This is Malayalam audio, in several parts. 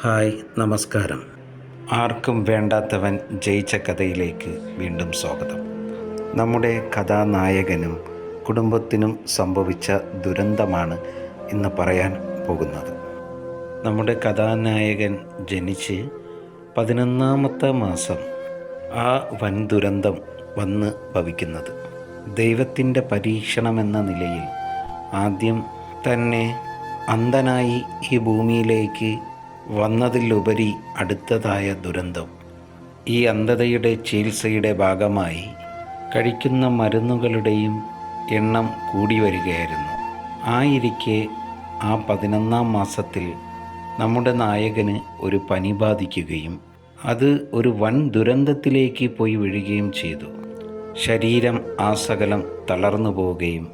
ഹായ്, നമസ്കാരം. ആർക്കും വേണ്ടാത്തവൻ ജയിച്ച കഥയിലേക്ക് വീണ്ടും സ്വാഗതം. നമ്മുടെ കഥാനായകനും കുടുംബത്തിനും സംഭവിച്ച ദുരന്തമാണ് ഇന്ന് പറയാൻ പോകുന്നത്. നമ്മുടെ കഥാനായകൻ ജനിച്ച് 11ാമത്തെ മാസം ആ വൻ ദുരന്തം വന്ന് ഭവിക്കുന്നത്. ദൈവത്തിൻ്റെ പരീക്ഷണമെന്ന നിലയിൽ ആദ്യം തന്നെ അന്ധനായി ഈ ഭൂമിയിലേക്ക് വന്നതിലുപരി അടുത്തതായ ദുരന്തം. ഈ അന്ധതയുടെ ചികിത്സയുടെ ഭാഗമായി കഴിക്കുന്ന മരുന്നുകളുടെയും എണ്ണം കൂടി വരികയായിരുന്നു. ആയിരിക്കെ ആ 11ാം മാസത്തിൽ നമ്മുടെ നായകന് ഒരു പനി ബാധിക്കുകയും അത് ഒരു വൻ ദുരന്തത്തിലേക്ക് പോയി വീഴുകയും ചെയ്തു. ശരീരം ആസകലം തളർന്നു പോവുകയും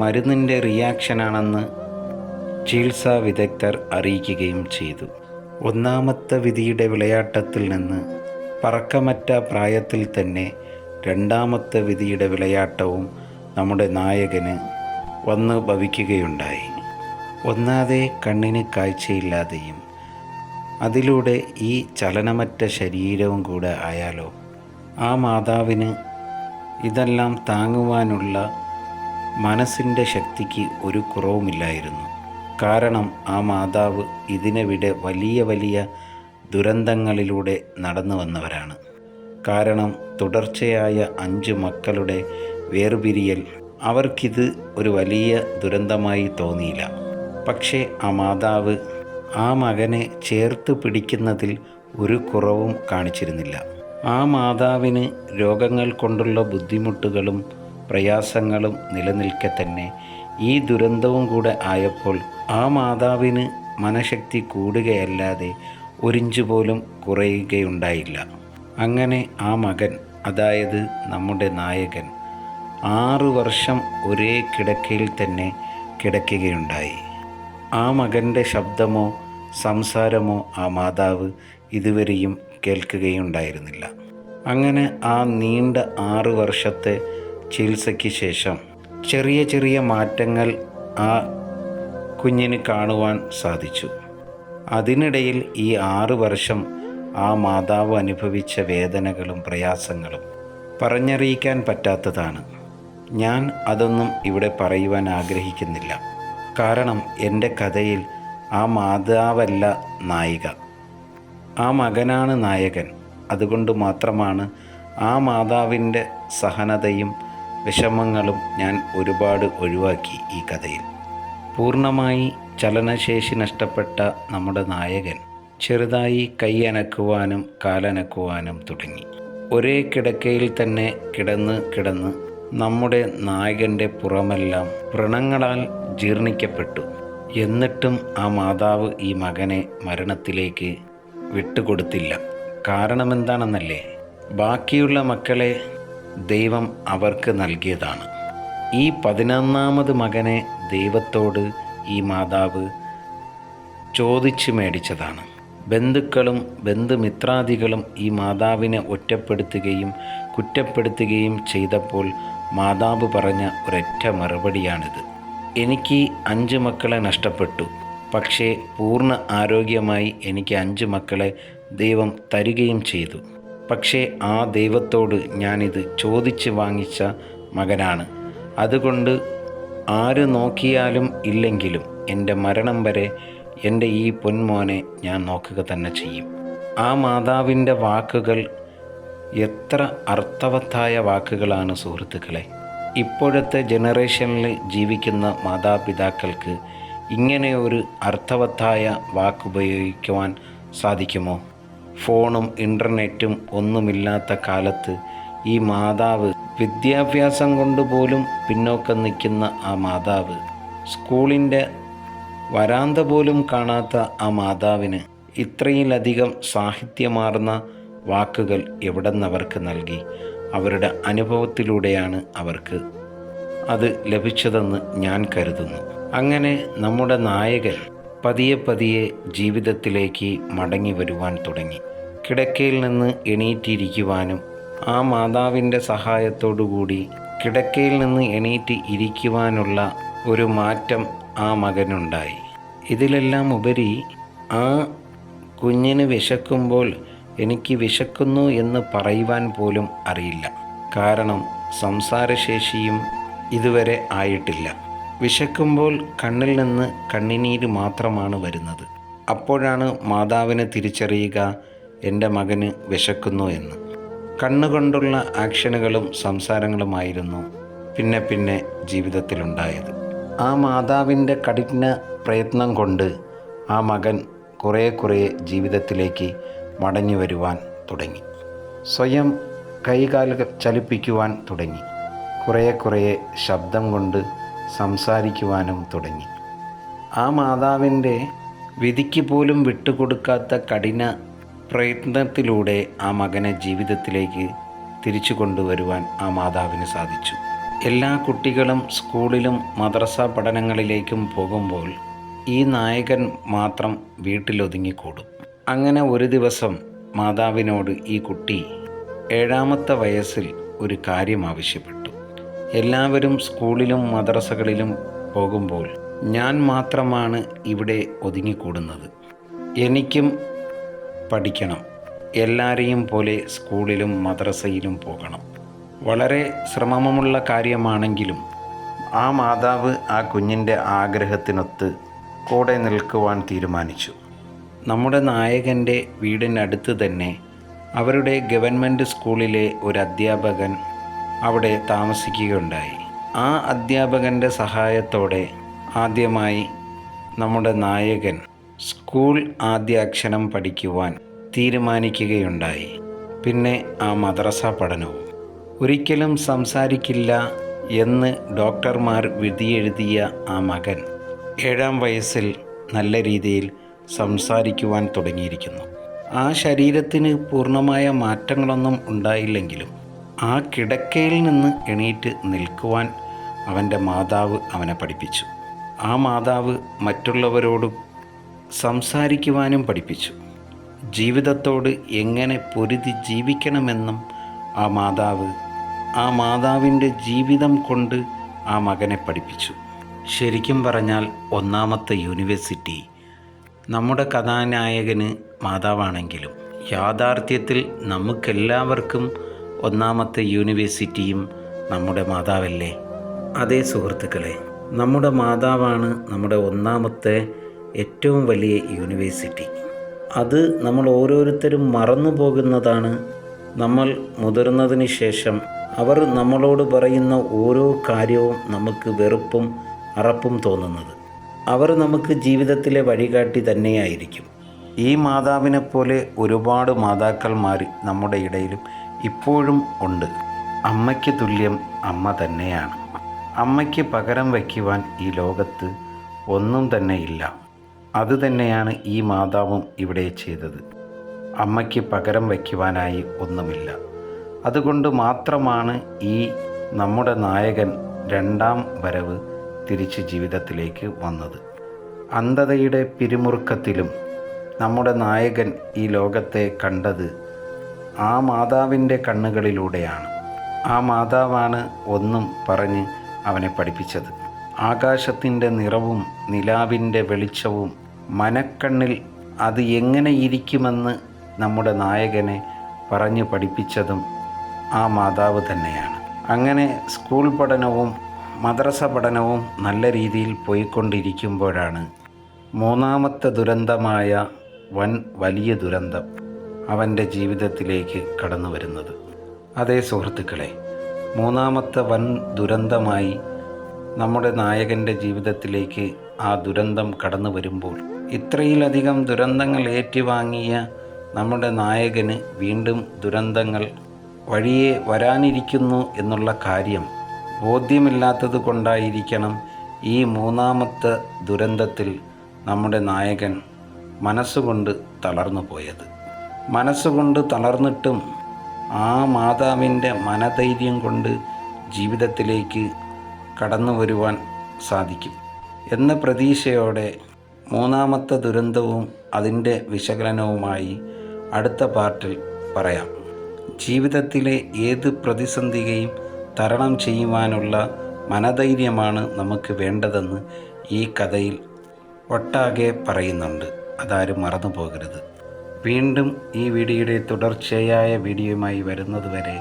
മരുന്നിൻ്റെ റിയാക്ഷനാണെന്ന് ചികിത്സാ വിദഗ്ധർ അറിയിക്കുകയും ചെയ്തു. ഒന്നാമത്തെ വിധിയുടെ വിളയാട്ടത്തിൽ നിന്ന് പറക്കമറ്റ പ്രായത്തിൽ തന്നെ രണ്ടാമത്തെ വിധിയുടെ വിളയാട്ടവും നമ്മുടെ നായകന് വന്ന് ഭവിക്കുകയുണ്ടായി. ഒന്നാതെ കണ്ണിന് കാഴ്ചയില്ലാതെയും അതിലൂടെ ഈ ചലനമറ്റ ശരീരവും കൂടെ ആയാലോ. ആ മാതാവിന് ഇതെല്ലാം താങ്ങുവാനുള്ള മനസ്സിൻ്റെ ശക്തിക്ക് ഒരു കുറവുമില്ലായിരുന്നു. കാരണം ആ മാതാവ് ഇതിനെവിടെ വലിയ വലിയ ദുരന്തങ്ങളിലൂടെ നടന്നു വന്നവരാണ്. കാരണം തുടർച്ചയായ 5 മക്കളുടെ വേർപിരിയൽ അവർക്കിത് ഒരു വലിയ ദുരന്തമായി തോന്നിയില്ല. പക്ഷേ ആ മാതാവ് ആ മകനെ ചേർത്ത് പിടിക്കുന്നതിൽ ഒരു കുറവും കാണിച്ചിരുന്നില്ല. ആ മാതാവിന് രോഗങ്ങൾ കൊണ്ടുള്ള ബുദ്ധിമുട്ടുകളും പ്രയാസങ്ങളും നിലനിൽക്കെ തന്നെ ഈ ദുരന്തവും കൂടെ ആയപ്പോൾ ആ മാതാവിന് മനഃശക്തി കൂടുകയല്ലാതെ ഒരിഞ്ച് പോലും കുറയുകയുണ്ടായില്ല. അങ്ങനെ ആ മകൻ, അതായത് നമ്മുടെ നായകൻ, 6 വർഷം ഒരേ കിടക്കയിൽ തന്നെ കിടക്കുകയുണ്ടായി. ആ മകൻ്റെ ശബ്ദമോ സംസാരമോ ആ മാതാവ് ഇതുവരെയും കേൾക്കുകയുണ്ടായിരുന്നില്ല. അങ്ങനെ ആ നീണ്ട 6 വർഷത്തെ ചികിത്സയ്ക്ക് ശേഷം ചെറിയ ചെറിയ മാറ്റങ്ങൾ ആ കുഞ്ഞിന് കാണുവാൻ സാധിച്ചു. അതിനിടയിൽ ഈ 6 വർഷം ആ മാതാവ് അനുഭവിച്ച വേദനകളും പ്രയാസങ്ങളും പറഞ്ഞറിയിക്കാൻ പറ്റാത്തതാണ്. ഞാൻ അതൊന്നും ഇവിടെ പറയുവാൻ ആഗ്രഹിക്കുന്നില്ല. കാരണം എൻ്റെ കഥയിൽ ആ മാതാവല്ല നായിക, ആ മകനാണ് നായകൻ. അതുകൊണ്ട് മാത്രമാണ് ആ മാതാവിൻ്റെ സഹനതയും വിഷമങ്ങളും ഞാൻ ഒരുപാട് ഒഴിവാക്കി ഈ കഥയിൽ. പൂർണ്ണമായി ചലനശേഷി നഷ്ടപ്പെട്ട നമ്മുടെ നായകൻ ചെറുതായി കൈ അനക്കുവാനും കാലനക്കുവാനും തുടങ്ങി. ഒരേ കിടക്കയിൽ തന്നെ കിടന്ന് നമ്മുടെ നായകൻ്റെ പുറമെല്ലാം വ്രണങ്ങളാൽ ജീർണിക്കപ്പെട്ടു. എന്നിട്ടും ആ മാതാവ് ഈ മകനെ മരണത്തിലേക്ക് വിട്ടുകൊടുത്തില്ല. കാരണമെന്താണെന്നല്ലേ? ബാക്കിയുള്ള മക്കളെ ദൈവം അവർക്ക് നൽകിയതാണ്. ഈ 11ാമത് മകനെ ദൈവത്തോട് ഈ മാതാവ് ചോദിച്ചു മേടിച്ചതാണ്. ബന്ധുക്കളും ബന്ധുമിത്രാദികളും ഈ മാതാവിനെ ഒറ്റപ്പെടുത്തുകയും കുറ്റപ്പെടുത്തുകയും ചെയ്തപ്പോൾ മാതാവ് പറഞ്ഞ ഒരൊറ്റ മറുപടിയാണിത്: എനിക്ക് 5 മക്കളെ നഷ്ടപ്പെട്ടു, പക്ഷേ പൂർണ്ണ ആരോഗ്യമായി എനിക്ക് 5 മക്കളെ ദൈവം തരികയും ചെയ്തു. പക്ഷേ ആ ദൈവത്തോട് ഞാനിത് ചോദിച്ച് വാങ്ങിച്ച മകനാണ്. അതുകൊണ്ട് ആര് നോക്കിയാലും ഇല്ലെങ്കിലും എൻ്റെ മരണം വരെ എൻ്റെ ഈ പൊന്മോനെ ഞാൻ നോക്കുക തന്നെ ചെയ്യും. ആ മാതാവിൻ്റെ വാക്കുകൾ എത്ര അർത്ഥവത്തായ വാക്കുകളാണ് സുഹൃത്തുക്കളെ! ഇപ്പോഴത്തെ ജനറേഷനിൽ ജീവിക്കുന്ന മാതാപിതാക്കൾക്ക് ഇങ്ങനെയൊരു അർത്ഥവത്തായ വാക്കുപയോഗിക്കുവാൻ സാധിക്കുമോ? ഫോണും ഇൻ്റർനെറ്റും ഒന്നുമില്ലാത്ത കാലത്ത് ഈ മാതാവ്, വിദ്യാഭ്യാസം കൊണ്ടുപോലും പിന്നോക്കം നിൽക്കുന്ന ആ മാതാവ്, സ്കൂളിൻ്റെ വരാന്ത പോലും കാണാത്ത ആ മാതാവിന് ഇത്രയിലധികം സാഹിത്യമാർന്ന വാക്കുകൾ എവിടെ നിന്നവർക്ക് നൽകി? അവരുടെ അനുഭവത്തിലൂടെയാണ് അവർക്ക് അത് ലഭിച്ചതെന്ന് ഞാൻ കരുതുന്നു. അങ്ങനെ നമ്മുടെ നായകൻ പതിയെ പതിയെ ജീവിതത്തിലേക്ക് മടങ്ങി വരുവാൻ തുടങ്ങി. കിടക്കയിൽ നിന്ന് എണീറ്റിരിക്കുവാനും ആ മാതാവിൻ്റെ സഹായത്തോടുകൂടി കിടക്കയിൽ നിന്ന് എണീറ്റ് ഇരിക്കുവാനുള്ള ഒരു മാറ്റം ആ മകനുണ്ടായി. ഇതിലെല്ലാം ഉപരി ആ കുഞ്ഞിന് വിശക്കുമ്പോൾ എനിക്ക് വിശക്കുന്നു എന്ന് പറയുവാൻ പോലും അറിയില്ല. കാരണം സംസാരശേഷിയും ഇതുവരെ ആയിട്ടില്ല. വിശക്കുമ്പോൾ കണ്ണിൽ നിന്ന് കണ്ണുനീര് മാത്രമാണ് വരുന്നത്. അപ്പോഴാണ് മാതാവിന് തിരിച്ചറിയുക എൻ്റെ മകന് വിശക്കുന്നു എന്ന്. കണ്ണുകൊണ്ടുള്ള ആക്ഷനുകളും സംസാരങ്ങളുമായിരുന്നു പിന്നെ ജീവിതത്തിലുണ്ടായത്. ആ മാതാവിൻ്റെ കഠിന പ്രയത്നം കൊണ്ട് ആ മകൻ കുറേ ജീവിതത്തിലേക്ക് മടങ്ങി വരുവാൻ തുടങ്ങി. സ്വയം കൈകാലുകൾ ചലിപ്പിക്കുവാൻ തുടങ്ങി. കുറേ ശബ്ദം കൊണ്ട് സംസാരിക്കുവാനും തുടങ്ങി. ആ മാതാവിൻ്റെ വിധിക്ക് പോലും വിട്ടുകൊടുക്കാത്ത കഠിന പ്രയത്നത്തിലൂടെ ആ മകനെ ജീവിതത്തിലേക്ക് തിരിച്ചു കൊണ്ടുവരുവാൻ ആ മാതാവിന് സാധിച്ചു. എല്ലാ കുട്ടികളും സ്കൂളിലും മദ്രസ പഠനങ്ങളിലേക്കും പോകുമ്പോൾ ഈ നായകൻ മാത്രം വീട്ടിലൊതുങ്ങിക്കൂടും. അങ്ങനെ ഒരു ദിവസം മാതാവിനോട് ഈ കുട്ടി 7ാമത്തെ വയസ്സിൽ ഒരു കാര്യം ആവശ്യപ്പെട്ടു. എല്ലാവരും സ്കൂളിലും മദ്രസകളിലും പോകുമ്പോൾ ഞാൻ മാത്രമാണ് ഇവിടെ ഒതുങ്ങിക്കൂടുന്നത്. എനിക്കും പഠിക്കണം, എല്ലാവരെയും പോലെ സ്കൂളിലും മദ്രസയിലും പോകണം. വളരെ ശ്രമമുള്ള കാര്യമാണെങ്കിലും ആ മാതാവ് ആ കുഞ്ഞിൻ്റെ ആഗ്രഹത്തിനൊത്ത് കൂടെ നിൽക്കുവാൻ തീരുമാനിച്ചു. നമ്മുടെ നായകൻ്റെ വീടിനടുത്ത് തന്നെ അവരുടെ ഗവൺമെൻറ് സ്കൂളിലെ ഒരു അധ്യാപകൻ അവിടെ താമസിക്കുകയുണ്ടായി. ആ അധ്യാപകൻ്റെ സഹായത്തോടെ ആദ്യമായി നമ്മുടെ നായകൻ സ്കൂൾ ആദ്യ അക്ഷരം പഠിക്കുവാൻ തീരുമാനിക്കുകയുണ്ടായി. പിന്നെ ആ മദ്രസ പഠനവും. ഒരിക്കലും സംസാരിക്കില്ല എന്ന് ഡോക്ടർമാർ വിധിയെഴുതിയ ആ മകൻ 7ാം വയസ്സിൽ നല്ല രീതിയിൽ സംസാരിക്കുവാൻ തുടങ്ങിയിരിക്കുന്നു. ആ ശരീരത്തിന് പൂർണ്ണമായ മാറ്റങ്ങളൊന്നും ഉണ്ടായില്ലെങ്കിലും ആ കിടക്കയിൽ നിന്ന് എണീറ്റ് നിൽക്കുവാൻ അവൻ്റെ മാതാവ് അവനെ പഠിപ്പിച്ചു. ആ മാതാവ് മറ്റുള്ളവരോട് സംസാരിക്കുവാനും പഠിപ്പിച്ചു. ജീവിതത്തോട് എങ്ങനെ പൊരുതി ജീവിക്കണമെന്നും ആ മാതാവിൻ്റെ ജീവിതം കൊണ്ട് ആ മകനെ പഠിപ്പിച്ചു. ശരിക്കും പറഞ്ഞാൽ 1ാമത്തെ യൂണിവേഴ്സിറ്റി നമ്മുടെ കഥാനായകന് മാതാവാണെങ്കിലും യാഥാർത്ഥ്യത്തിൽ നമുക്കെല്ലാവർക്കും 1ാമത്തെ യൂണിവേഴ്സിറ്റിയും നമ്മുടെ മാതാവല്ലേ? അതേ സുഹൃത്തുക്കളെ, നമ്മുടെ മാതാവാണ് നമ്മുടെ 1ാമത്തെ ഏറ്റവും വലിയ യൂണിവേഴ്സിറ്റി. അത് നമ്മൾ ഓരോരുത്തരും മറന്നു പോകുന്നതാണ്. നമ്മൾ മുതിർന്നതിന് ശേഷം അവർ നമ്മളോട് പറയുന്ന ഓരോ കാര്യവും നമുക്ക് വെറുപ്പും അറപ്പും തോന്നുന്നത്. അവർ നമുക്ക് ജീവിതത്തിലെ വഴികാട്ടി തന്നെയായിരിക്കും. ഈ മാതാവിനെപ്പോലെ ഒരുപാട് മാതാക്കന്മാർ നമ്മുടെ ഇടയിലും ഇപ്പോഴും ഉണ്ട്. അമ്മയ്ക്ക് തുല്യം അമ്മ തന്നെയാണ്. അമ്മയ്ക്ക് പകരം വയ്ക്കുവാൻ ഈ ലോകത്ത് ഒന്നും തന്നെ ഇല്ല. അതുതന്നെയാണ് ഈ മാതാവും ഇവിടെ ചെയ്തത്. അമ്മയ്ക്ക് പകരം വയ്ക്കുവാനായി ഒന്നുമില്ല. അതുകൊണ്ട് മാത്രമാണ് ഈ നമ്മുടെ നായകൻ 2ാം വരവ് തിരിച്ച് ജീവിതത്തിലേക്ക് വന്നത്. അന്ധതയുടെ പിരിമുറുക്കത്തിലും നമ്മുടെ നായകൻ ഈ ലോകത്തെ കണ്ടത് ആ മാതാവിൻ്റെ കണ്ണുകളിലൂടെയാണ്. ആ മാതാവാണ് ഒന്നും പറഞ്ഞ് അവനെ പഠിപ്പിച്ചത്. ആകാശത്തിൻ്റെ നിറവും നിലാവിൻ്റെ വെളിച്ചവും മനക്കണ്ണിൽ അത് എങ്ങനെ ഇരിക്കുമെന്ന് നമ്മുടെ നായകനെ പറഞ്ഞു പഠിപ്പിച്ചതും ആ മാതാവ് തന്നെയാണ്. അങ്ങനെ സ്കൂൾ പഠനവും മദ്രസ പഠനവും നല്ല രീതിയിൽ പോയിക്കൊണ്ടിരിക്കുമ്പോഴാണ് 3ാമത്തെ ദുരന്തമായ വലിയ ദുരന്തം അവൻ്റെ ജീവിതത്തിലേക്ക് കടന്നു വരുന്നത്. അതേ സുഹൃത്തുക്കളെ, 3ാമത്തെ ദുരന്തമായി നമ്മുടെ നായകൻ്റെ ജീവിതത്തിലേക്ക് ആ ദുരന്തം കടന്നു വരുമ്പോൾ ഇത്രയിലധികം ദുരന്തങ്ങൾ ഏറ്റുവാങ്ങിയ നമ്മുടെ നായകന് വീണ്ടും ദുരന്തങ്ങൾ വഴിയെ വരാനിരിക്കുന്നു എന്നുള്ള കാര്യം ബോധ്യമില്ലാത്തത് കൊണ്ടായിരിക്കണം ഈ 3ാമത്തെ ദുരന്തത്തിൽ നമ്മുടെ നായകൻ മനസ്സുകൊണ്ട് തളർന്നു പോയത്. മനസ്സുകൊണ്ട് തളർന്നിട്ടും ആ മാതാവിൻ്റെ മനധൈര്യം കൊണ്ട് ജീവിതത്തിലേക്ക് കടന്നു വരുവാൻ സാധിക്കും എന്ന പ്രതീക്ഷയോടെ 3ാമത്തെ ദുരന്തവും അതിൻ്റെ വിശകലനവുമായി അടുത്ത പാർട്ടിൽ പറയാം. ജീവിതത്തിലെ ഏത് പ്രതിസന്ധിയെയും തരണം ചെയ്യുവാനുള്ള മനധൈര്യമാണ് നമുക്ക് വേണ്ടതെന്ന് ഈ കഥയിൽ ഒട്ടാകെ പറയുന്നുണ്ട്. അതാരും മറന്നു പോകരുത്. വീണ്ടും ഈ വീഡിയോയുടെ തുടർച്ചയായ വീഡിയോയുമായി വരുന്നതുവരെ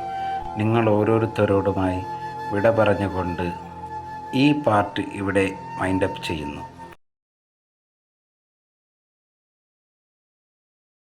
നിങ്ങൾ ഓരോരുത്തരോടുമായി വിട പറഞ്ഞുകൊണ്ട് ഈ പാർട്ട് ഇവിടെ വൈൻഡപ്പ് ചെയ്യുന്നു.